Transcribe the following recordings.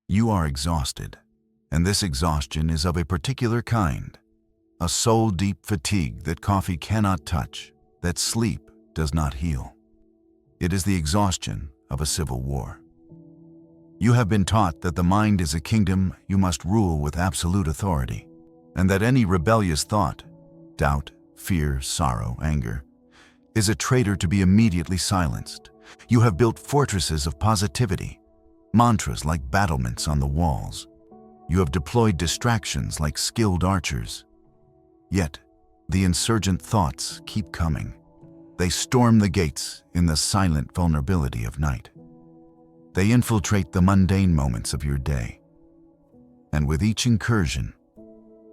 You are exhausted, and this exhaustion is of a particular kind, a soul-deep fatigue that coffee cannot touch, that sleep does not heal. It is the exhaustion of a civil war. You have been taught that the mind is a kingdom you must rule with absolute authority, and that any rebellious thought, doubt, fear, sorrow, anger, is a traitor to be immediately silenced. You have built fortresses of positivity, mantras like battlements on the walls. You have deployed distractions like skilled archers. Yet, the insurgent thoughts keep coming. They storm the gates in the silent vulnerability of night. They infiltrate the mundane moments of your day. And with each incursion,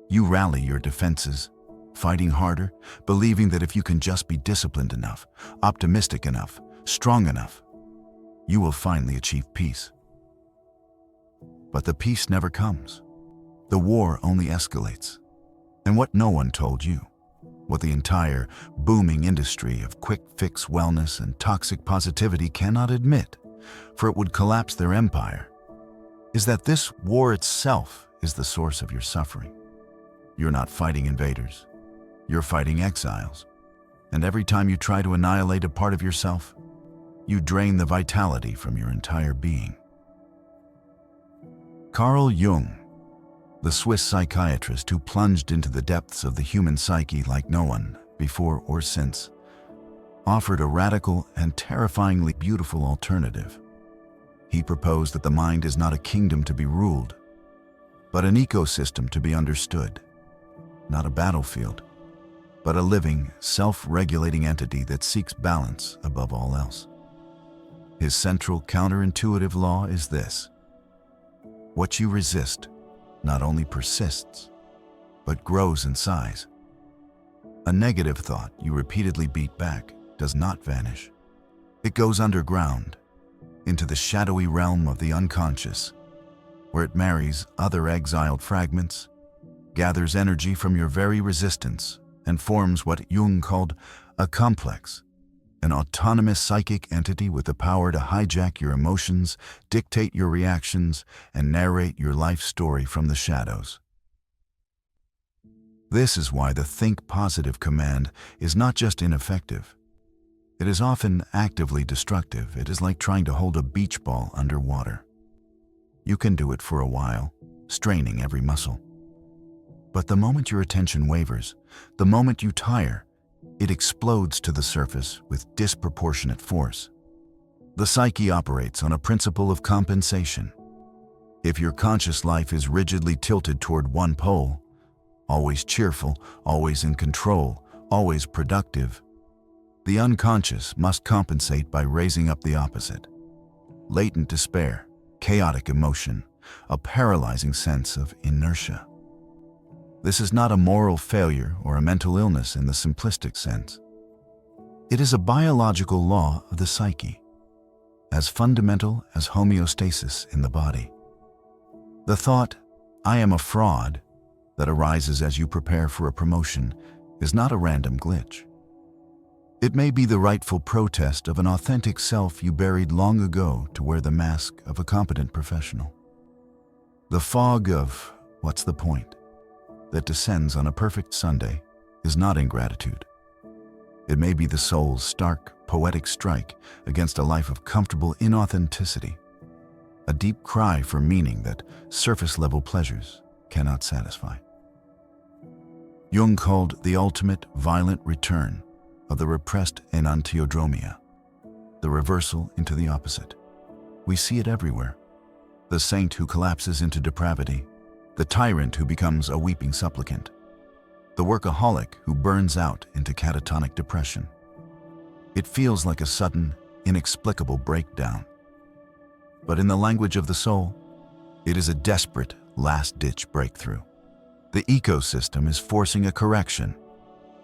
you rally your defenses, fighting harder, believing that if you can just be disciplined enough, optimistic enough, strong enough, you will finally achieve peace. But the peace never comes. The war only escalates. And what no one told you, what the entire booming industry of quick-fix wellness and toxic positivity cannot admit, for it would collapse their empire, is that this war itself is the source of your suffering. You're not fighting invaders. You're fighting exiles. And every time you try to annihilate a part of yourself, you drain the vitality from your entire being. Carl Jung, the Swiss psychiatrist who plunged into the depths of the human psyche like no one, before or since, offered a radical and terrifyingly beautiful alternative. He proposed that the mind is not a kingdom to be ruled, but an ecosystem to be understood, not a battlefield, but a living, self-regulating entity that seeks balance above all else. His central counterintuitive law is this: what you resist not only persists, but grows in size. A negative thought you repeatedly beat back does not vanish. It goes underground, into the shadowy realm of the unconscious, where it marries other exiled fragments, gathers energy from your very resistance, and forms what Jung called a complex, an autonomous psychic entity with the power to hijack your emotions, dictate your reactions, and narrate your life story from the shadows. This is why the think positive command is not just ineffective. It is often actively destructive. It is like trying to hold a beach ball underwater. You can do it for a while, straining every muscle. But the moment your attention wavers, the moment you tire, it explodes to the surface with disproportionate force. The psyche operates on a principle of compensation. If your conscious life is rigidly tilted toward one pole, always cheerful, always in control, always productive, the unconscious must compensate by raising up the opposite. Latent despair, chaotic emotion, a paralyzing sense of inertia. This is not a moral failure or a mental illness in the simplistic sense. It is a biological law of the psyche, as fundamental as homeostasis in the body. The thought, "I am a fraud," that arises as you prepare for a promotion is not a random glitch. It may be the rightful protest of an authentic self you buried long ago to wear the mask of a competent professional. The fog of "what's the point?" that descends on a perfect Sunday is not ingratitude. It may be the soul's stark, poetic strike against a life of comfortable inauthenticity, a deep cry for meaning that surface-level pleasures cannot satisfy. Jung called the ultimate violent return of the repressed enantiodromia, the reversal into the opposite. We see it everywhere. The saint who collapses into depravity, the tyrant who becomes a weeping supplicant, the workaholic who burns out into catatonic depression. It feels like a sudden, inexplicable breakdown. But in the language of the soul, it is a desperate, last-ditch breakthrough. The ecosystem is forcing a correction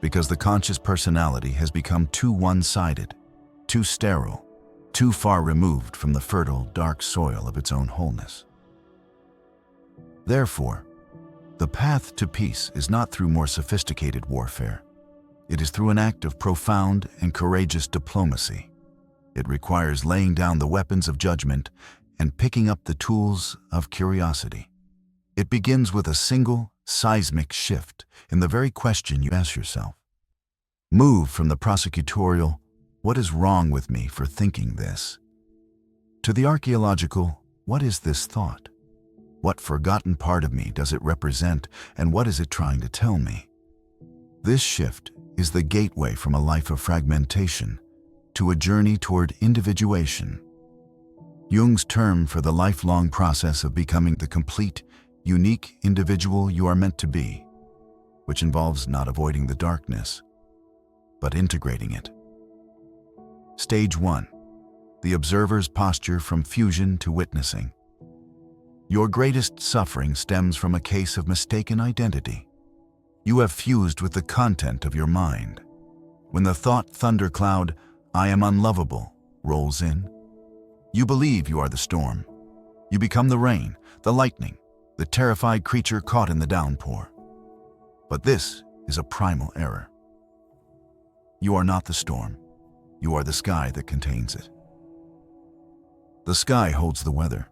because the conscious personality has become too one-sided, too sterile, too far removed from the fertile, dark soil of its own wholeness. Therefore, the path to peace is not through more sophisticated warfare. It is through an act of profound and courageous diplomacy. It requires laying down the weapons of judgment and picking up the tools of curiosity. It begins with a single, seismic shift in the very question you ask yourself. Move from the prosecutorial, "What is wrong with me for thinking this?" to the archaeological, "What is this thought? What forgotten part of me does it represent, and what is it trying to tell me?" This shift is the gateway from a life of fragmentation to a journey toward individuation. Jung's term for the lifelong process of becoming the complete, unique individual you are meant to be, which involves not avoiding the darkness, but integrating it. Stage 1. The observer's posture from fusion to witnessing. Your greatest suffering stems from a case of mistaken identity. You have fused with the content of your mind. When the thought thundercloud, "I am unlovable," rolls in, you believe you are the storm. You become the rain, the lightning, the terrified creature caught in the downpour. But this is a primal error. You are not the storm. You are the sky that contains it. The sky holds the weather.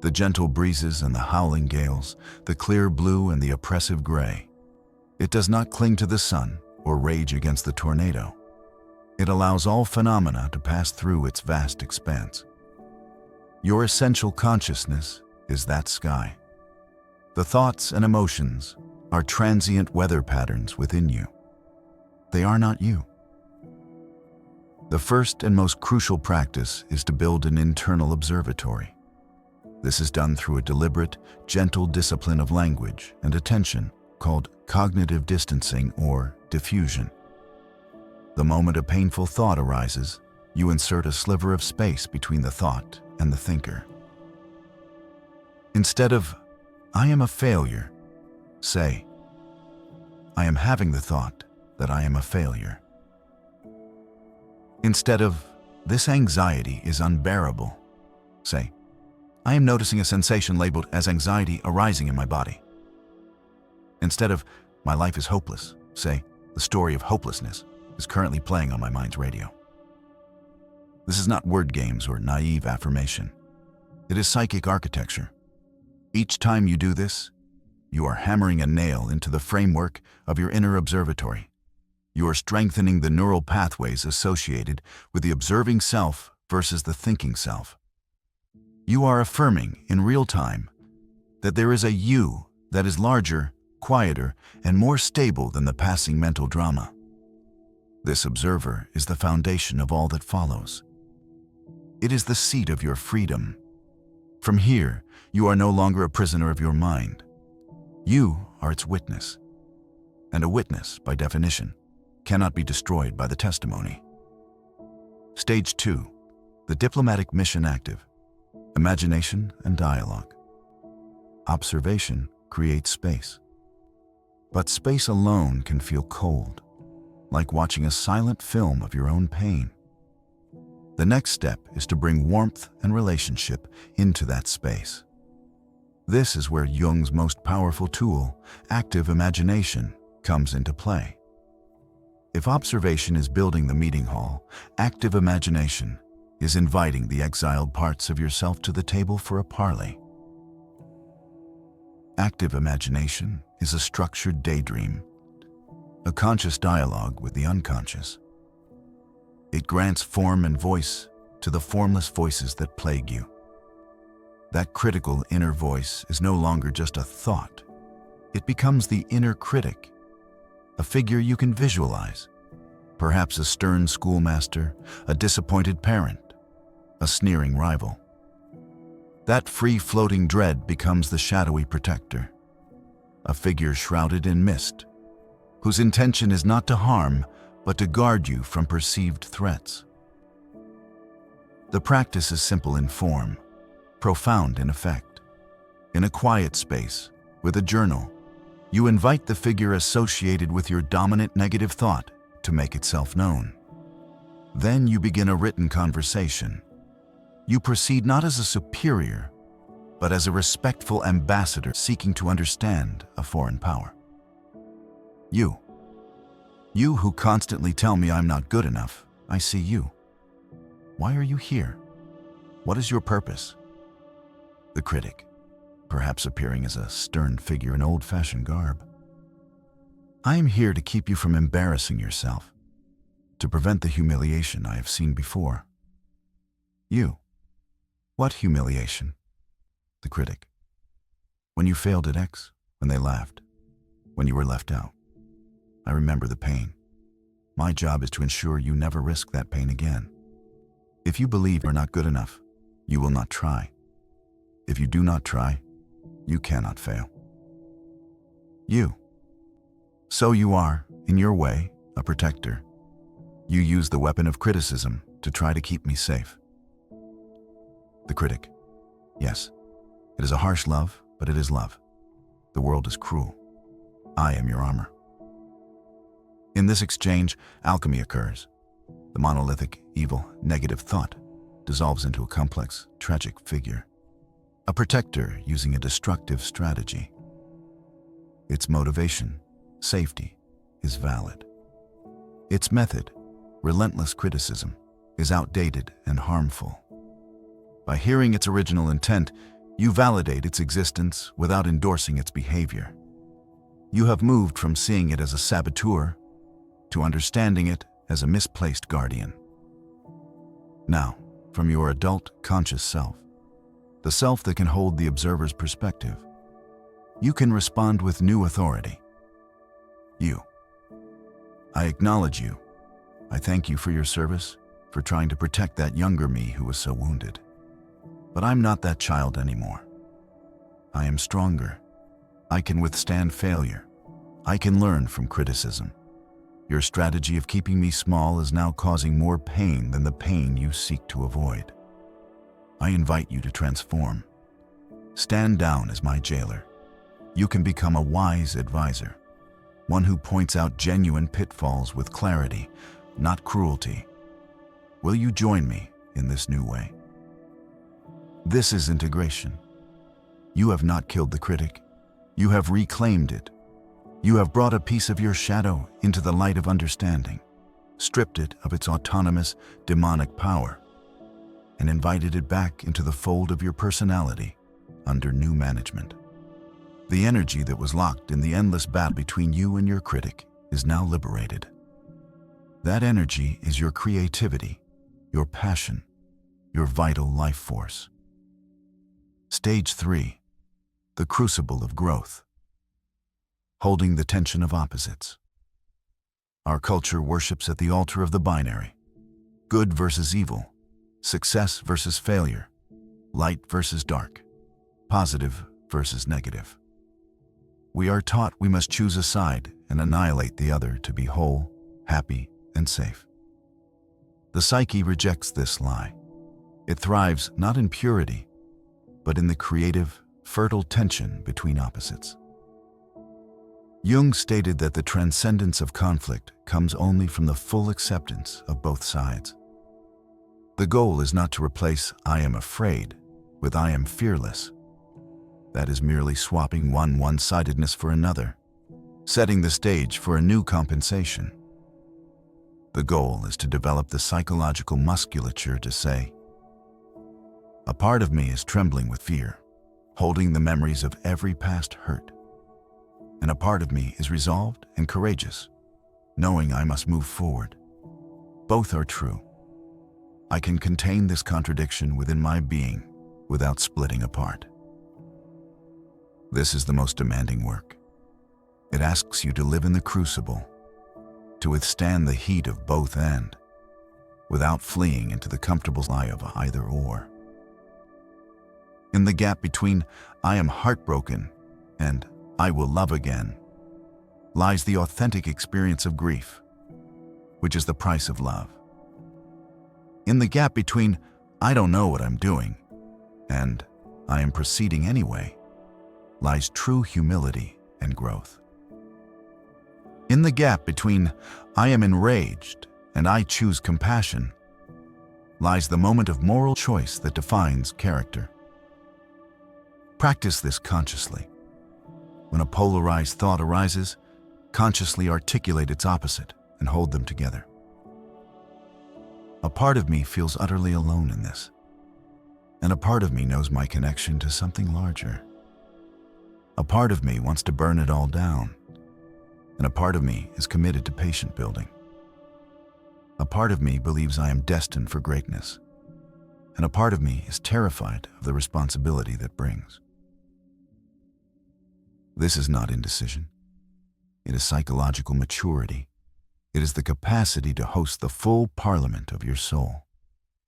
The gentle breezes and the howling gales, the clear blue and the oppressive gray. It does not cling to the sun or rage against the tornado. It allows all phenomena to pass through its vast expanse. Your essential consciousness is that sky. The thoughts and emotions are transient weather patterns within you. They are not you. The first and most crucial practice is to build an internal observatory. This is done through a deliberate, gentle discipline of language and attention called cognitive distancing or diffusion. The moment a painful thought arises, you insert a sliver of space between the thought and the thinker. Instead of, "I am a failure," say, "I am having the thought that I am a failure." Instead of, "This anxiety is unbearable," say, "I am noticing a sensation labeled as anxiety arising in my body." Instead of, "My life is hopeless," say, "The story of hopelessness is currently playing on my mind's radio." This is not word games or naive affirmation. It is psychic architecture. Each time you do this, you are hammering a nail into the framework of your inner observatory. You are strengthening the neural pathways associated with the observing self versus the thinking self. You are affirming in real time that there is a you that is larger, quieter, and more stable than the passing mental drama. This observer is the foundation of all that follows. It is the seat of your freedom. From here, you are no longer a prisoner of your mind. You are its witness. And a witness, by definition, cannot be destroyed by the testimony. Stage 2. The diplomatic mission active. Imagination and dialogue. Observation creates space. But space alone can feel cold, like watching a silent film of your own pain. The next step is to bring warmth and relationship into that space. This is where Jung's most powerful tool, active imagination, comes into play. If observation is building the meeting hall, active imagination is inviting the exiled parts of yourself to the table for a parley. Active imagination is a structured daydream, a conscious dialogue with the unconscious. It grants form and voice to the formless voices that plague you. That critical inner voice is no longer just a thought. It becomes the inner critic, a figure you can visualize, perhaps a stern schoolmaster, a disappointed parent, a sneering rival. That free-floating dread becomes the shadowy protector, a figure shrouded in mist, whose intention is not to harm, but to guard you from perceived threats. The practice is simple in form, profound in effect. In a quiet space, with a journal, you invite the figure associated with your dominant negative thought to make itself known. Then you begin a written conversation. You proceed not as a superior, but as a respectful ambassador seeking to understand a foreign power. You who constantly tell me I'm not good enough, I see you. Why are you here? What is your purpose? The critic, perhaps appearing as a stern figure in old-fashioned garb. I am here to keep you from embarrassing yourself, to prevent the humiliation I have seen before. You. What humiliation? The critic. When you failed at X, when they laughed, when you were left out. I remember the pain. My job is to ensure you never risk that pain again. If you believe you're not good enough, you will not try. If you do not try, you cannot fail. You. So you are, in your way, a protector. You use the weapon of criticism to try to keep me safe. The critic. Yes, it is a harsh love, but it is love. The world is cruel. I am your armor. In this exchange, alchemy occurs. The monolithic, evil, negative thought dissolves into a complex, tragic figure. A protector using a destructive strategy. Its motivation, safety, is valid. Its method, relentless criticism, is outdated and harmful. By hearing its original intent, you validate its existence without endorsing its behavior. You have moved from seeing it as a saboteur to understanding it as a misplaced guardian. Now, from your adult, conscious self, the self that can hold the observer's perspective, you can respond with new authority. You. I acknowledge you. I thank you for your service, for trying to protect that younger me who was so wounded. But I'm not that child anymore. I am stronger. I can withstand failure. I can learn from criticism. Your strategy of keeping me small is now causing more pain than the pain you seek to avoid. I invite you to transform. Stand down as my jailer. You can become a wise advisor, one who points out genuine pitfalls with clarity, not cruelty. Will you join me in this new way? This is integration. You have not killed the critic. You have reclaimed it. You have brought a piece of your shadow into the light of understanding, stripped it of its autonomous, demonic power, and invited it back into the fold of your personality under new management. The energy that was locked in the endless battle between you and your critic is now liberated. That energy is your creativity, your passion, your vital life force. Stage 3. The crucible of growth. Holding the tension of opposites. Our culture worships at the altar of the binary. Good versus evil. Success versus failure. Light versus dark. Positive versus negative. We are taught we must choose a side and annihilate the other to be whole, happy, and safe. The psyche rejects this lie. It thrives not in purity, but in the creative, fertile tension between opposites. Jung stated that the transcendence of conflict comes only from the full acceptance of both sides. The goal is not to replace "I am afraid" with "I am fearless." That is merely swapping one-sidedness for another, setting the stage for a new compensation. The goal is to develop the psychological musculature to say, "A part of me is trembling with fear, holding the memories of every past hurt. And a part of me is resolved and courageous, knowing I must move forward. Both are true. I can contain this contradiction within my being without splitting apart." This is the most demanding work. It asks you to live in the crucible, to withstand the heat of both ends, without fleeing into the comfortable lie of either or. In the gap between "I am heartbroken" and "I will love again" lies the authentic experience of grief, which is the price of love. In the gap between "I don't know what I'm doing" and "I am proceeding anyway" lies true humility and growth. In the gap between "I am enraged" and "I choose compassion" lies the moment of moral choice that defines character. Practice this consciously. When a polarized thought arises, consciously articulate its opposite and hold them together. A part of me feels utterly alone in this. And a part of me knows my connection to something larger. A part of me wants to burn it all down. And a part of me is committed to patient building. A part of me believes I am destined for greatness. And a part of me is terrified of the responsibility that brings. This is not indecision. It is psychological maturity. It is the capacity to host the full parliament of your soul,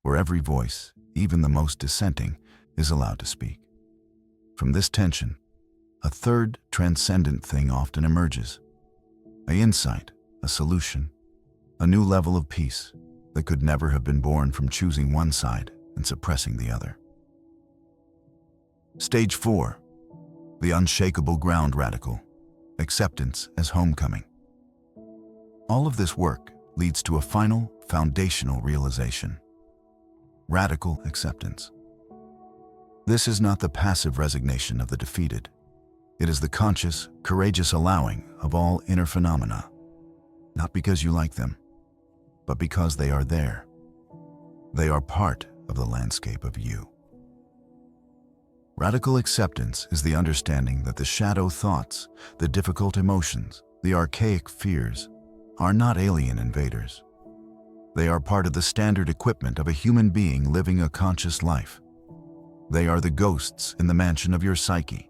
where every voice, even the most dissenting, is allowed to speak. From this tension, a third transcendent thing often emerges. An insight, a solution, a new level of peace that could never have been born from choosing one side and suppressing the other. Stage 4. The unshakable ground radical. Acceptance as homecoming. All of this work leads to a final, foundational realization. Radical acceptance. This is not the passive resignation of the defeated. It is the conscious, courageous allowing of all inner phenomena, not because you like them, but because they are there. They are part of the landscape of you. Radical acceptance is the understanding that the shadow thoughts, the difficult emotions, the archaic fears, are not alien invaders. They are part of the standard equipment of a human being living a conscious life. They are the ghosts in the mansion of your psyche,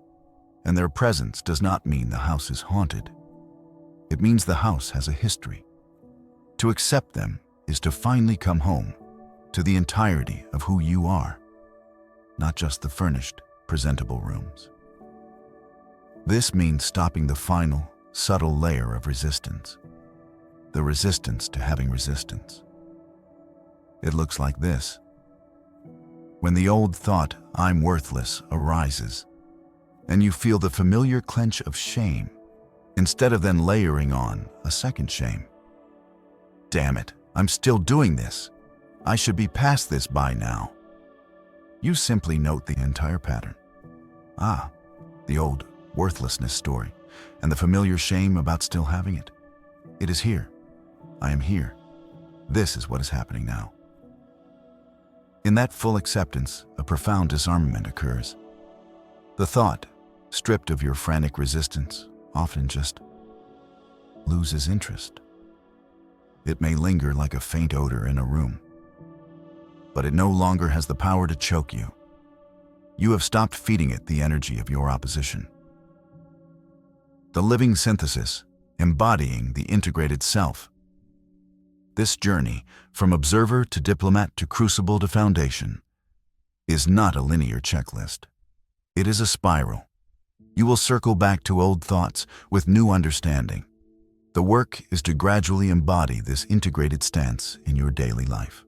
and their presence does not mean the house is haunted. It means the house has a history. To accept them is to finally come home to the entirety of who you are, not just the furnished, presentable rooms. This means stopping the final, subtle layer of resistance, the resistance to having resistance. It looks like this. When the old thought, "I'm worthless," arises, and you feel the familiar clench of shame, instead of then layering on a second shame. Damn it, I'm still doing this. I should be past this by now. You simply note the entire pattern. The old worthlessness story, and the familiar shame about still having it. It is here. I am here. This is what is happening now. In that full acceptance, a profound disarmament occurs. The thought, stripped of your frantic resistance, often just loses interest. It may linger like a faint odor in a room, but it no longer has the power to choke you. You have stopped feeding it the energy of your opposition. The living synthesis, embodying the integrated self. This journey, from observer to diplomat to crucible to foundation, is not a linear checklist. It is a spiral. You will circle back to old thoughts with new understanding. The work is to gradually embody this integrated stance in your daily life.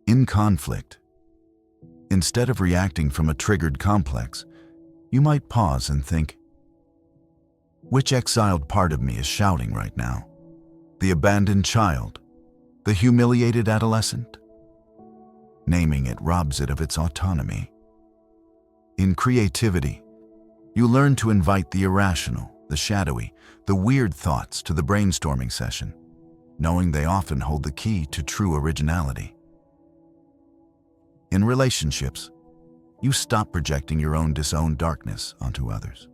In conflict, instead of reacting from a triggered complex, you might pause and think, which exiled part of me is shouting right now? The abandoned child? The humiliated adolescent? Naming it robs it of its autonomy. In creativity, you learn to invite the irrational, the shadowy, the weird thoughts to the brainstorming session, knowing they often hold the key to true originality. In relationships, you stop projecting your own disowned darkness onto others.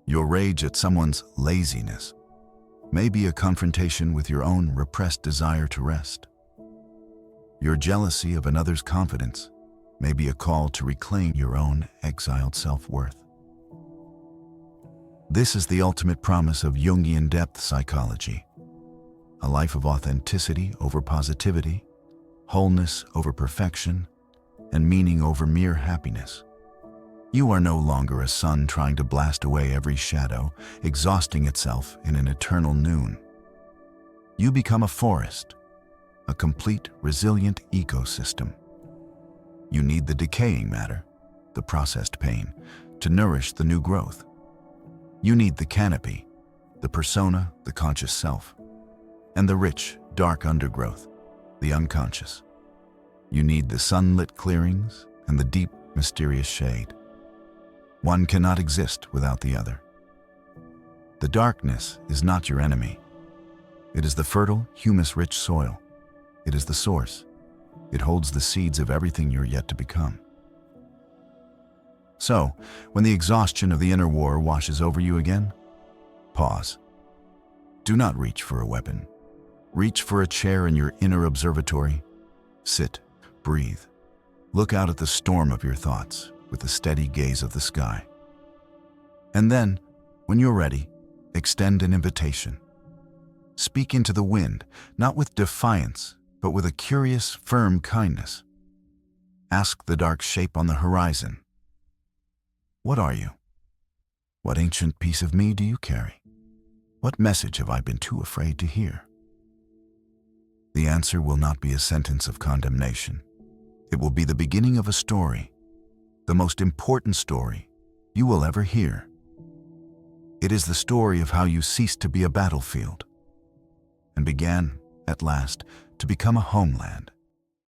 Your rage at someone's laziness may be a confrontation with your own repressed desire to rest. Your jealousy of another's confidence may be a call to reclaim your own exiled self-worth. This is the ultimate promise of Jungian depth psychology, a life of authenticity over positivity, wholeness over perfection, and meaning over mere happiness. You are no longer a sun trying to blast away every shadow, exhausting itself in an eternal noon. You become a forest, a complete, resilient ecosystem. You need the decaying matter, the processed pain, to nourish the new growth. You need the canopy, the persona, the conscious self, and the rich, dark undergrowth, the unconscious. You need the sunlit clearings and the deep, mysterious shade. One cannot exist without the other. The darkness is not your enemy. It is the fertile, humus-rich soil. It is the source. It holds the seeds of everything you're yet to become. So, when the exhaustion of the inner war washes over you again, pause. Do not reach for a weapon. Reach for a chair in your inner observatory. Sit, breathe. Look out at the storm of your thoughts with the steady gaze of the sky. And then, when you're ready, extend an invitation. Speak into the wind, not with defiance, but with a curious, firm kindness. Ask the dark shape on the horizon, what are you? What ancient piece of me do you carry? What message have I been too afraid to hear? The answer will not be a sentence of condemnation. It will be the beginning of a story, the most important story you will ever hear. It is the story of how you ceased to be a battlefield and began, at last, to become a homeland.